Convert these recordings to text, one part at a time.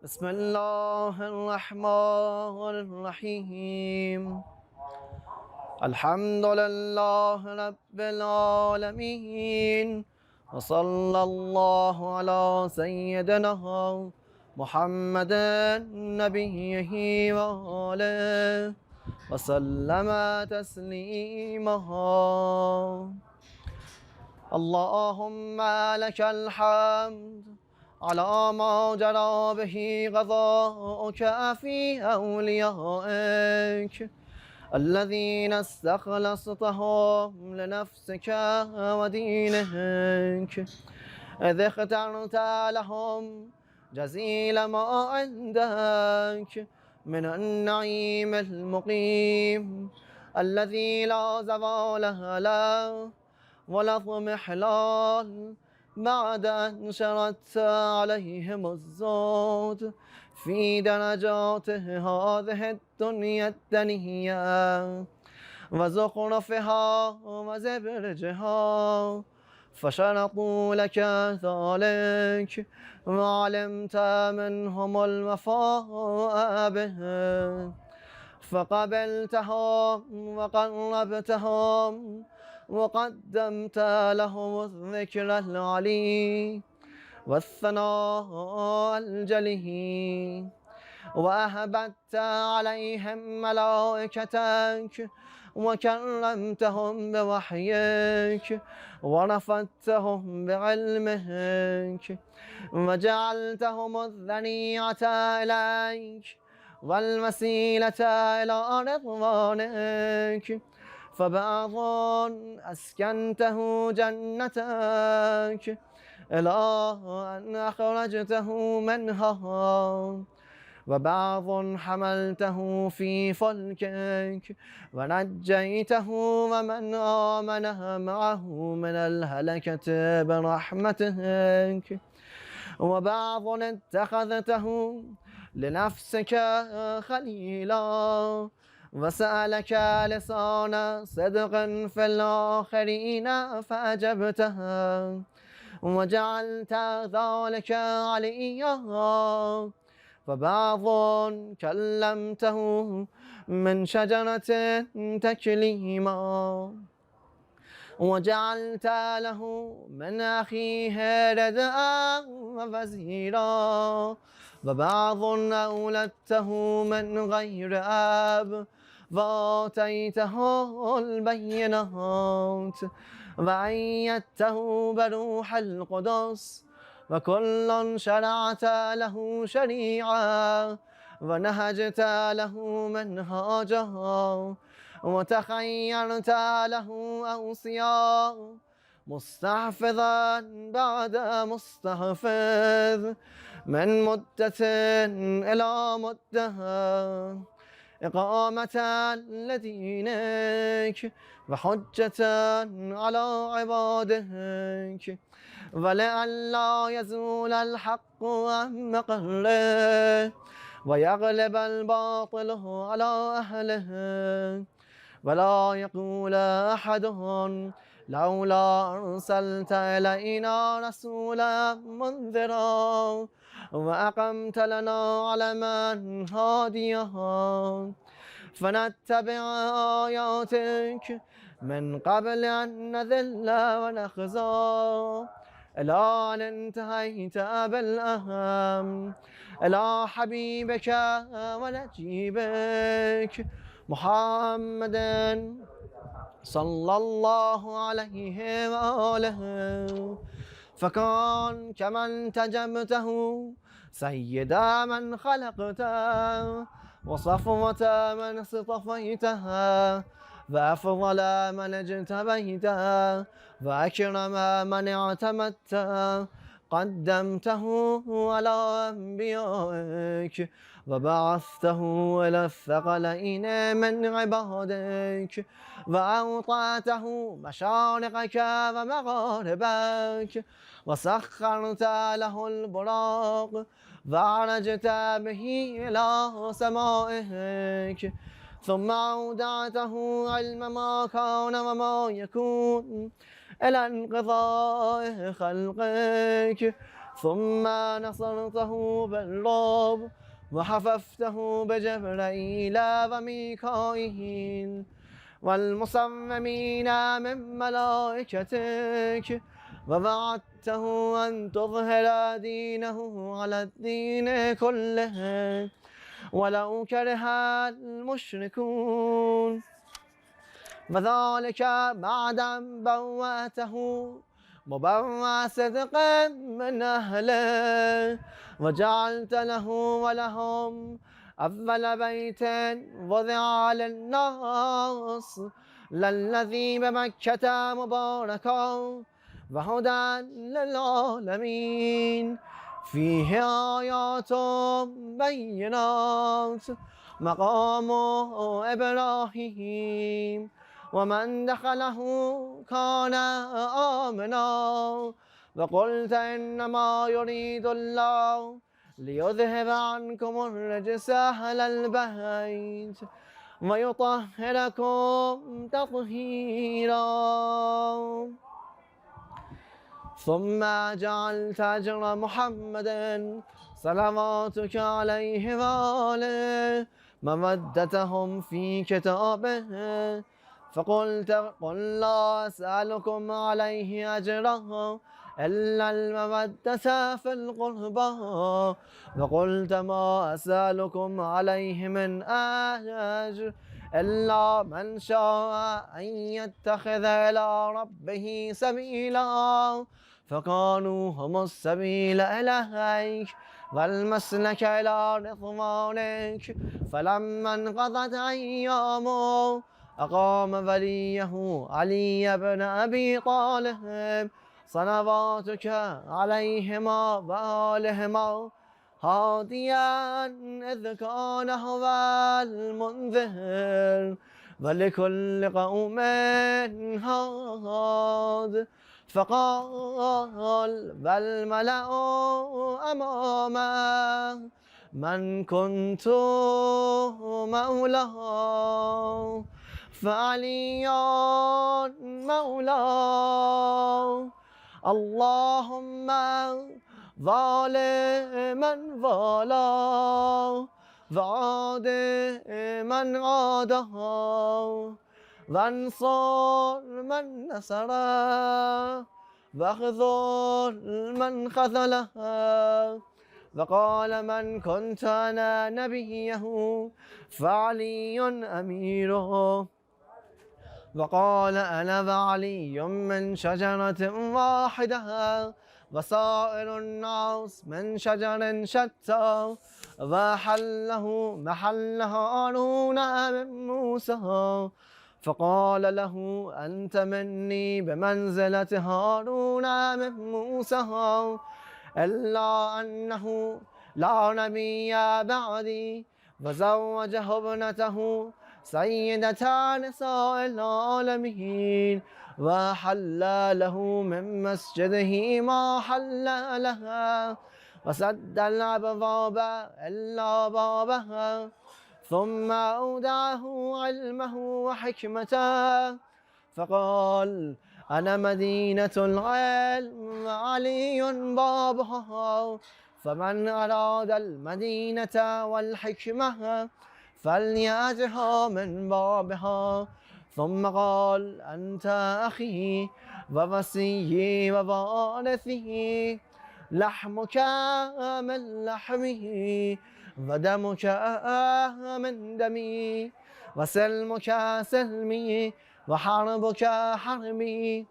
بسم الله الرحمن الرحيم. الحمد لله رب العالمين، وصلى الله على سيدنا محمد نبيه وآله وسلم تسليما. اللهم لك الحمد على ما جرى به قضاؤك في أوليائك الذين استخلصتهم لنفسك ودينك، إذ اخترت لهم جزيل ما عندك من النعيم المقيم الذي لا زوال له ولا اضمحلال بعد أن شردت عليهم الزود في درجات هذه الدنيا الدنية وزخرفها وزبرجها، فشرطوا لك ذلك وعلمت منهم الوفاء به، فقبلتهم وقربتهم وقدمت لهم الذكر العلي والثناء الجلي، وأهبت عليهم ملائكتك وكرمتهم بوحيك ورفدتهم بعلمك وجعلتهم الذريعة إليك والوسيلة إلى رضوانك، فبعض أسكنته جنتك إلى أن أخرجته منها، وبعض حملته في فلكك ونجيته ومن آمن معه من الهلكة برحمتك، وبعض اتخذته لنفسك خليلا وسألك لسان صدق في الآخرين فأجبتها وجعلت ذلك عليا، وبعض كلمته من شجرة تكليما وجعلت له من أخيه ردءا ووزيرا، وبعض أولدته من غير أب وآتيته البينات وأيدته بروح القدس، وكل شرعت له شريعة ونهجت له منهاجا وتخيرت له أوصياء مستحفظا بعد مستحفظ من مدة إلى مدة، إقامة لدينك وحجة على عبادك، ولئلا يزول الحق عن مقره ويغلب الباطل على أهله، ولا يقول أحد لولا أرسلت إلينا رسولا منذرا وأقمت لنا علما هاديا فنتبع آياتك من قبل أن نذل ونخزى، إلى أن انتهيت بالأهم إلى حبيبك ونجيبك محمد صلى الله عليه وآله، فكان كمن تجبته سيدا من خلقته وصفوة من اصطفيتها وأفضل من اجتبيته وأكرم من اعتمدته، قدمته على أنبيائك وبعثته إلى الثقلين من عبادك وأوطأته مشارقك ومغاربك وسخرت له البراق وعرجت به إلى سمائك، ثم أودعته علم ما كان وما يكون إلى انقضاء خلقك، ثم نصرته بالرعب وحففته بجبرائيل وميكائيل والمصممين من ملائكتك، ووعدته أن تظهر دينه على الدين كله ولو كره المشركون، وذلك بعد أن بوأته مبوأ صدق من أهله، وجعلت له ولهم أول بيت وضع للناس للذي بمكة مباركا وهدى للعالمين، فيه آيات بينات مقام إبراهيم ومن دخله كان آمنا، وقلت إنما يريد الله ليذهب عنكم الرجس أهل البيت ويطهركم تطهيرا. ثم جعلت أجر محمد صلواتك عليه وآله مودتهم في كتابه، فقلت قل لا أسألكم عليه أجرا إلا المودة في القربى، وقلت ما أسألكم عليه من أجر إلا من شاء أن يتخذ إلى ربه سبيلا، فكانوا هم السبيل إليك والمسلك إلى رضوانك، فلما انقضت أيامه أقام وليه علي بن أبي طالب صلواتك عليهما وآلهما هاديا إذ كان هو المنذر ولكل قوم هاد، فقال بل ملأ أمامه من كنت مولاه فعلي مولاه، اللهم ظالما والاه وعاد من عاده وانصر من نصره واخذل من خذله، وقال من كنت أنا نبيه فعلي أميره، وقال أنا وعلي من شجرة واحدة وسائر الناس من شجر شتى، وحله محل هارون من موسى، فقال له أنت مني بمنزلة هارون من موسى إلا أنه لا نبي بعدي، وزوجه ابنته سيدة نساء العالمين، وحل له من مسجده ما حل لها، وسد الأبواب إلا بابها، ثم أودعه علمه وحكمته، فقال أنا مدينة العلم وعلي بابها، فمن أراد المدينة والحكمة فليأتها من بابها، ثم قال أنت أخي ووصيي ووارثي، لحمك من لحمه ودمك من دمي، وسلمك سلمي وحربك حربي،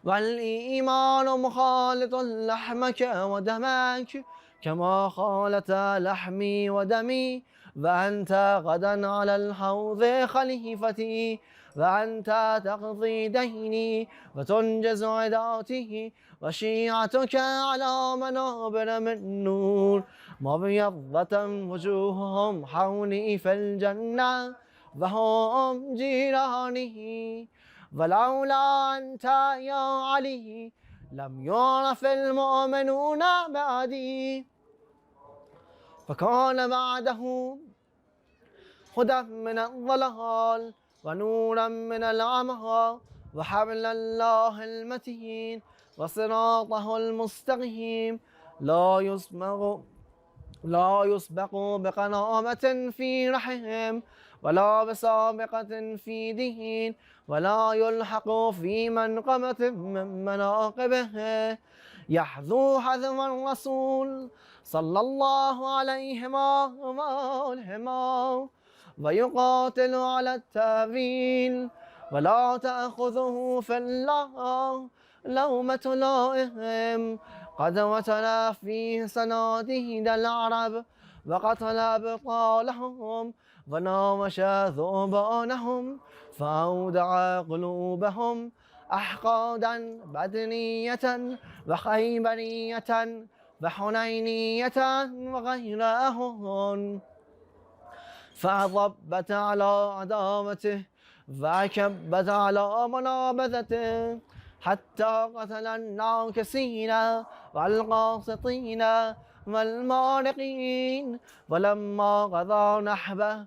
والإيمان مخالط لحمك ودمك كما خالط لحمي ودمي، وأنت غدا على الحوض خليفتي، وأنت تقضي ديني وتنجز عداتي، وشيعتك على منابر من نور مبيضة وجوههم حولي في الجنة وهم جيراني، ولولا أنت يا علي لم يعرف المؤمنون بعدي، فكان بعده هدى من الضلال ونورا من العمى وحبل الله المتين وصراطه المستقيم لا يسبق بقنامة في رحم ولا بسابقة في دين ولا يلحق في منقبة من مناقبه يحذو حذو الرسول صلى الله عليه وآله ويقاتل على التأويل ولا تأخذه في الله لومة لائم قد وتلا في صناديد العرب وقتل أبطالهم وناوش ذوبانهم فأودع قلوبهم أحقادا بدنية وخيبرية وحنينية وغيرهن فضبت على عداوته وكبت على منابذته حتى قتل الناكسين والقاسطين والمارقين ولما قضى نحبه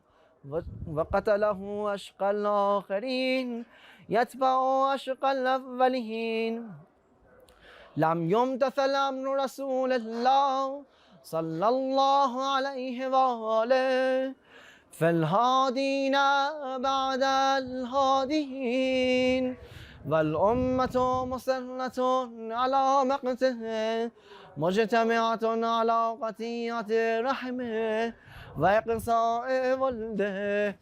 وقتله أشقى الآخرين يتبع أشقى الأولين لم يمتثل أمر رسول الله صلى الله عليه وآله في الهادين بعد الهادين والأمة مصرة على مقته مجتمعة على قطيعة رحمه وإقصاء ولده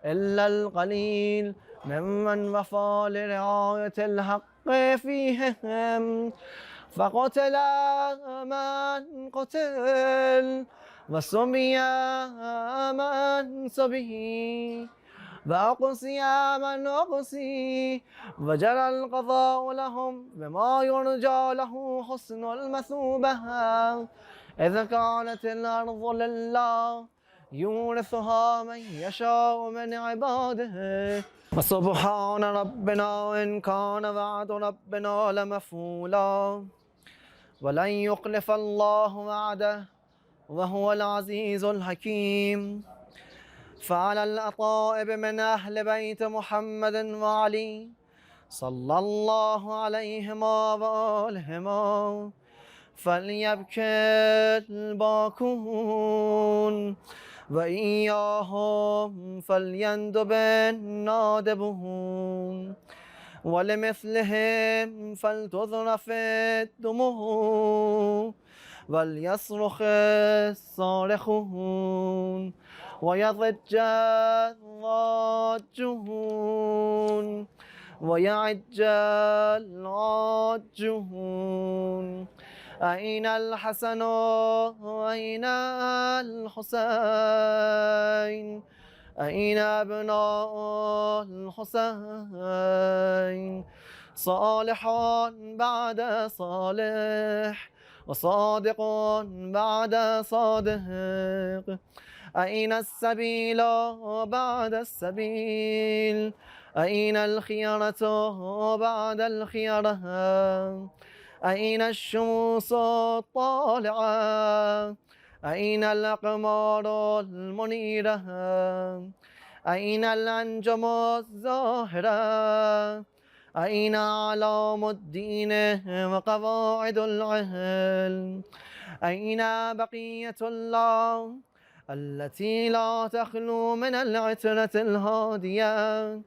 إلا القليل ممن وفى لرعاية الحق فيهم فقتل من قتل وسبي من سبي وأقصي من أقصي وجرى القضاء لهم بما يرجى له حسن المثوبة إذ كانت الأرض لله يورثها من يشاء من عباده وسبحان ربنا إن كان وعد ربنا لمفعولا ولن يخلف الله وعده وهو العزيز الحكيم فعلى الأطائب من أهل بيت محمد وعلي صلى الله عليهما وآلهما فليبكي الباكون وإياهم فليندب النادبون ولمثلهم فلتذرف الدموع وليصرخ الصارخون ويضج الضاجون ويعج العاجون أين الحسن أين الحسين أين أبناء الحسين صالح بعد صالح وصادق بعد صادق أين السبيل بعد السبيل أين الخيرة بعد الخيرة أين الشموس الطالعة أين الأقمار المنيرة أين الأنجم الزاهرة أين أعلام الدين وقواعد العلم أين بقية الله التي لا تخلو من العترة الهادية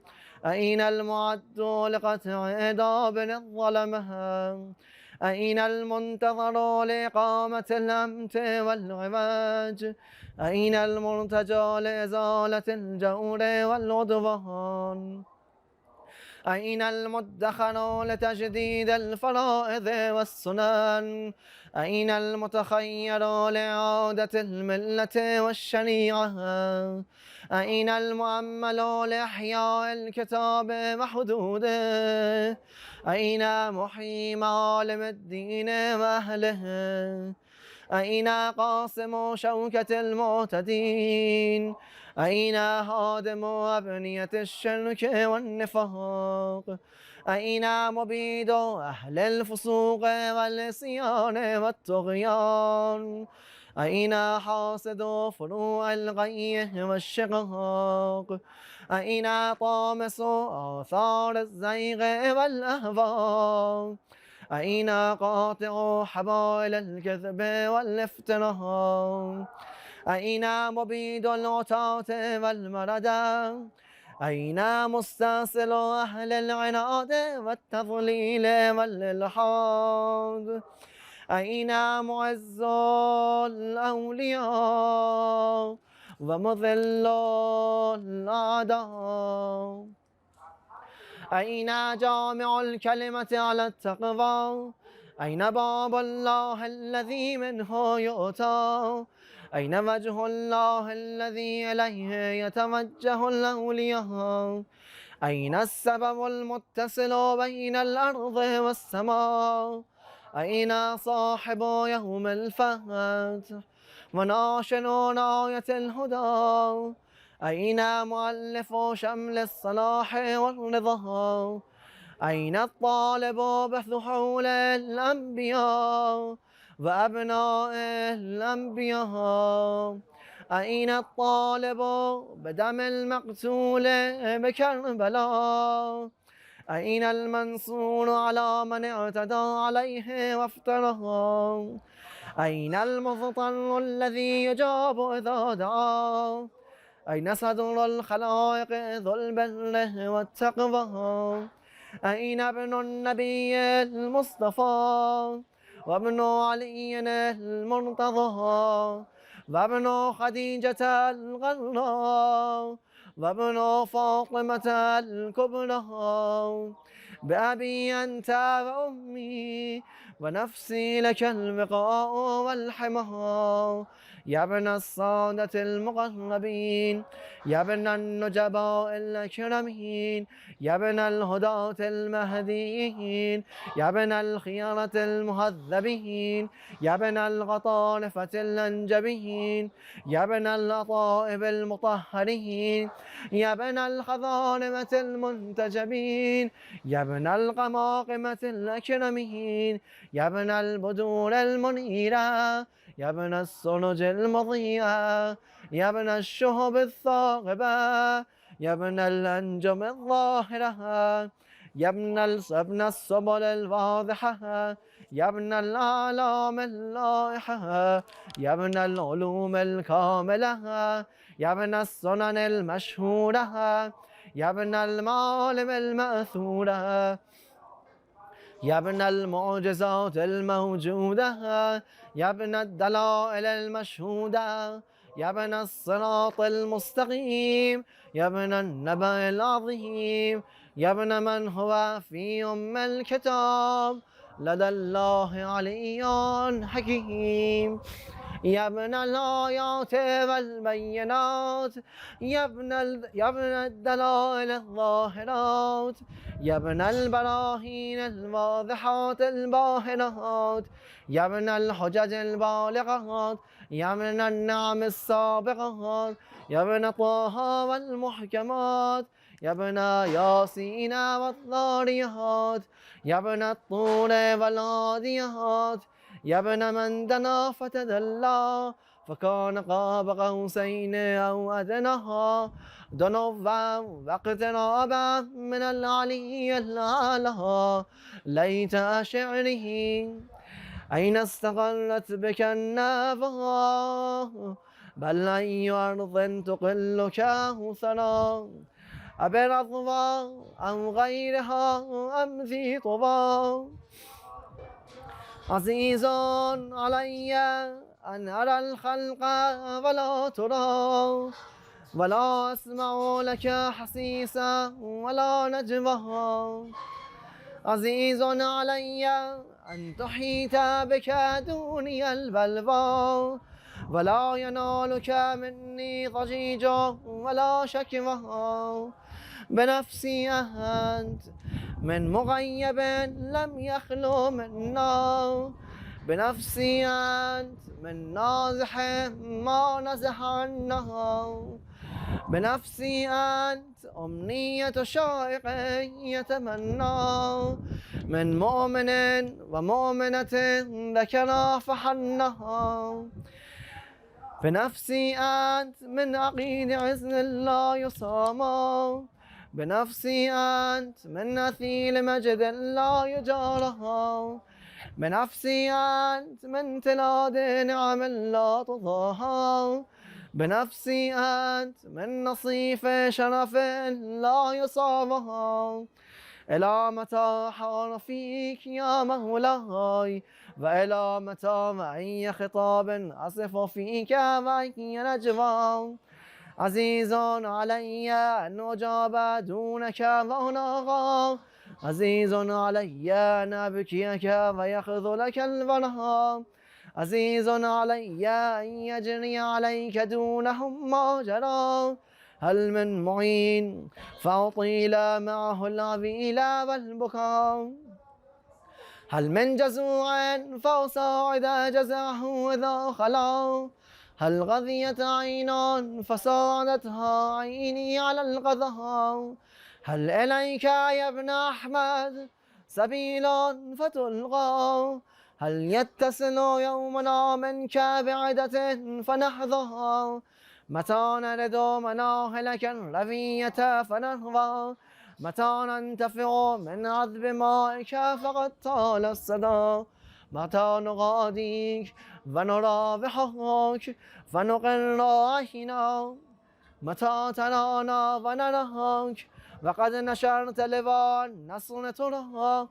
أين المعد لقطع دابر الظلمة أين المنتظر لإقامة الأمت والعواج أين المرتجى لإزالة الجور والعدوان أين المدخر لتجديد الفرائض والسنن أين المتخير لإعادة الملة والشريعة أين المؤمل لإحياء الكتاب وحدوده أين محيي معالم الدين وأهله أين قاسم شوكة المعتدين أين هادم أبنية الشرك والنفاق أين مبيد أهل الفسوق والعصيان والطغيان أين حاسد فروع الغي والشقاق أين طامس آثار الزيغ والأهواء؟ أين قاطع حبائل الكذب والافتراء؟ أين مبيد العتاة والمردى؟ أين مستأصل أهل العناد والتضليل والإلحاد؟ أين معز الأولياء ومذل الأعداء؟ أين جامع الكلمة على التقوى؟ أين باب الله الذي منه يؤتى؟ أين وجه الله الذي إليه يتوجه الأولياء؟ أين السبب المتصل بين الأرض والسماء؟ أين صاحب يوم الفتح وناشر راية الهدى؟ أين مؤلف شمل الصلاح والرضا؟ أين الطالب بحث الأنبياء وأبناء الأنبياء؟ أين الطالب بدم المقتول بكربلاء؟ أين المنصور على من اعتدى عليه وافترى؟ أين المضطر الذي يجاب إذا دعا؟ أين صدر الخلائق ذو البر والتقوى؟ أين ابن النبي المصطفى وابن علي المرتضى وابن خديجة الغراء وابن فاطمة الكبرى؟ بأبي أنت وأمي ونفسي لك الوقاء والحمى، يا ابن السادة المقربين، يا ابن النجباء الأكرمين، يا ابن الهداة المهديين، يا ابن الخيارة المهذبين، يا ابن الغطارفة الأنجبين، يا ابن الأطائب المطهرين، يا ابن الخضارمة المنتجبين، يا ابن القماقمة الأكرمين، يا ابن البدور المنيرة، يا ابن السرج المضيئة، يا ابن الشهب الثاقبة، يا ابن الأنجم الظاهرة، يا ابن السبل الواضحة، يا ابن الأعلام اللائحة، يا ابن العلوم الكاملة، يا ابن السنن المشهورة، يا ابن المعالم المأثورة، يا ابن المعجزات الموجودة، يا ابن الدلائل المشهودة، يا ابن الصراط المستقيم، يا ابن النبأ العظيم، يا ابن من هو في أم الكتاب لدى الله علي حكيم، يا ابن الآيات والبينات، يا ابن الدلائل الظاهرات، يا ابن البراهين الواضحات الباهرات، يا ابن الحجج البالغات، يا ابن النعم السابقات، يا ابن طه والمحكمات، يا ابن ياسين والذاريات، يا ابن الطور والعاديات، يا ابن من دنا فتدلى فكان قاب قوسين أو أدنى، دنوا واقترابا من العلي الأعلى، ليت شعره أين استقرت بك النافة، بل أي أرض تقلك ثرى، أبرضوى أم غيرها أم ذي طوى؟ عزيز علي أن أرى الخلق ولا ترى، ولا أسمع لك حسيسا ولا نجوى، عزيز علي أن تحيط بك دوني البلوى، ولا ينالك مني ضجيج ولا شكوى، بنفسي أنت من مغيب لم يخلو منا، بنفسي أنت من نازح ما نزح عنها، بنفسي أنت أمنية شائق يتمنى، من مؤمن ومؤمنة ذكرا فحنها، بنفسي أنت من عقيد عزل لا يصام، بنفسي أنت من أثيل مجد لا يجاره، بنفسي أنت من تلاد نعم لا تضاهى، بنفسي أنت من نصيف شرف لا يصامها. إلى متى حار فيك يا مولاي، وإلى متى معي خطاب أصف فيك معي نجوى. عزيز علي أن أجاب دونك ونغى، عزيز علي أن أبكيك ويخذلك الورى، عزيز علي أن يجري عليك دونهم ما جرى. هل من معين فأطيل معه العبيل والبكاء، هل من جزوع فأساعد جزعه إذا خلا، هل غذيت عينا فساعدتها عيني على الغذاء، هل إليك يا ابن أحمد سبيل فتلقى، هل يتصل يومنا منك بعدة فنحظى، متى نرد مناهلك الرفية فنهوى، متى ننتفع من عذب مائك فقد طال الصدى، متى نغاديك ونرى بحقك فنقر عينا، متى ترانا ونراك وقد نشرت لواء النصر ترى،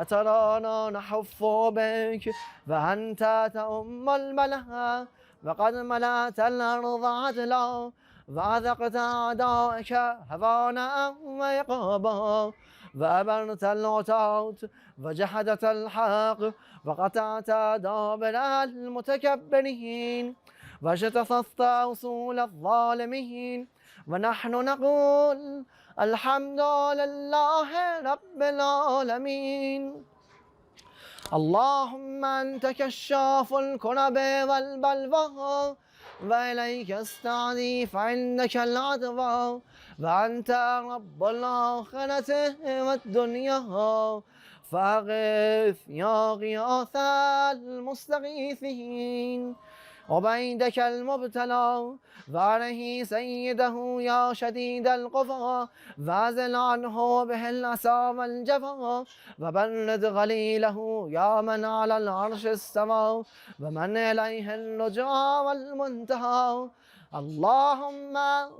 أترانا نحف بك وأنت تؤم الملا، وقد ملأت الأرض عدلا وأذقت أعدائك هوانا وعقابا، وأبرت العتاة وجحدت الحق وقطعت دابر المتكبرين واجتثثت أصول الظالمين. ونحن نقول الحمد لله رب العالمين. اللهم أنت كشاف الكرب والبلوى، وإليك استعدي فعندك العدوى، وأنت رب الآخرة والدنيا، فأغث يا غياث المستغيثين. عبيدك المبتلى واره سيده يا شديد القوى، وازل عنه به الأسى والجفا، وبرد غليله يا من على العرش استوى، ومن إليه الرجوع والمنتهى. اللهم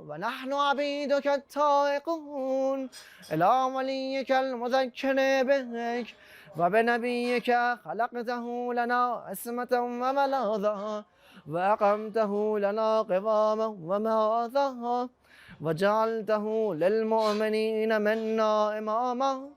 ونحن عبيدك التائقون إلى وليك المذكر بك وبنبيك، خلقته لنا عصمة وملاذا، وأقمته لنا قواما ومعاذا، وجعلته للمؤمنين منا إماما،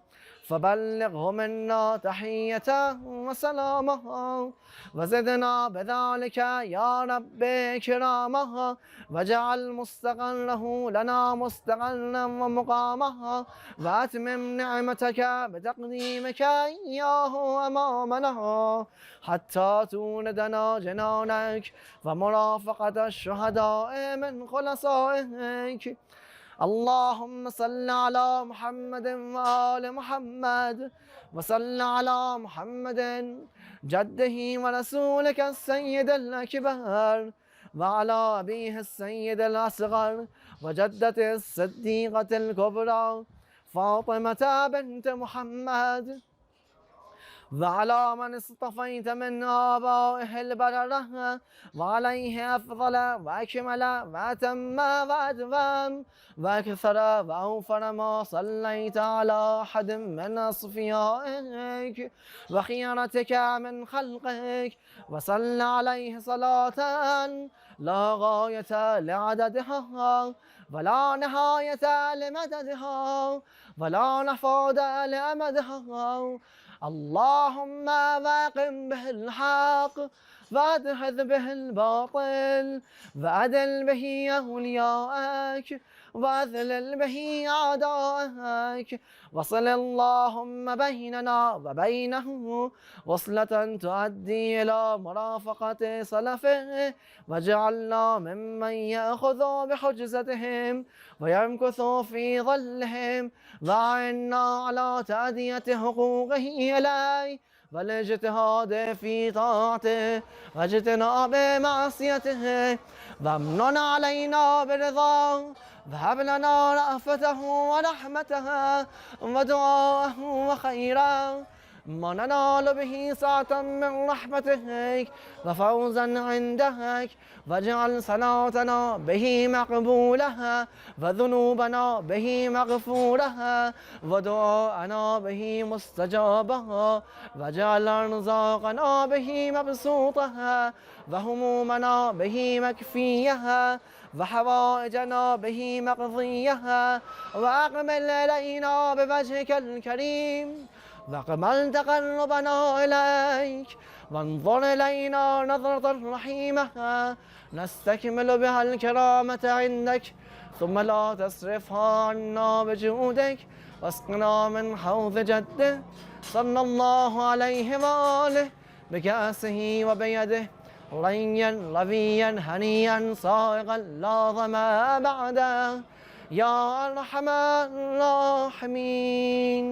فبلغه منا تحية وسلاما، وزدنا بذلك يا رب كراما، واجعل مستقره لنا مستقرا ومقاما، وأتمم نعمتك بتقديمك إياه أمامنا، حتى توردنا جنانك ومرافقة الشهداء من خلصائك. اللهم صل على محمد وآل محمد، وصل على محمد جده ورسولك السيد الأكبر، وعلى أبيه السيد الأصغر وجدته الصديقة الكبرى فاطمة بنت محمد، وعلى من اصطفيت من آبائه البررة، وعليه أفضل وأكمل وأتم وأدوم وأكثر وأوفر ما صليت على أحد من أصفيائك وخيرتك من خلقك، وصل عليه صلاة لا غاية لعددها ولا نهاية لمددها ولا نفاد لأمدها. اللهم واقم به الحق وادحض به الباطل، وأدل به أولياءك وأذلل به أعداءك، وصل اللهم بيننا وبينه وصلة تؤدي إلى مرافقة سلفه، واجعلنا ممن يأخذ بحجزتهم ويمكث في ظلهم، وأعنا على تأدية حقوقه إليه والاجتهاد في طاعته واجتناب معصيته، وامنن علينا برضاه، وهب لنا رأفته ورحمته ودعاءه وخيرا ما ننال به سعة من رحمتك وفوزا عندك، واجعل صلاتنا به مقبولها وذنوبنا به مغفورها ودعاءنا به مستجابها، واجعل أرزاقنا به مبسوطها وهمومنا به مكفيها وحوائجنا به مقضيها، وأقبل إلينا بوجهك الكريم واقبل تقربنا إليك، وانظر إلينا نظرة رحيمة نستكمل بها الكرامة عندك، ثم لا تصرفها عنا بجودك، واسقنا من حوض جده صلى الله عليه وآله بكأسه وبيده ريا ربيا هنيا صائغا لا ظما بعده، يا أرحم الراحمين.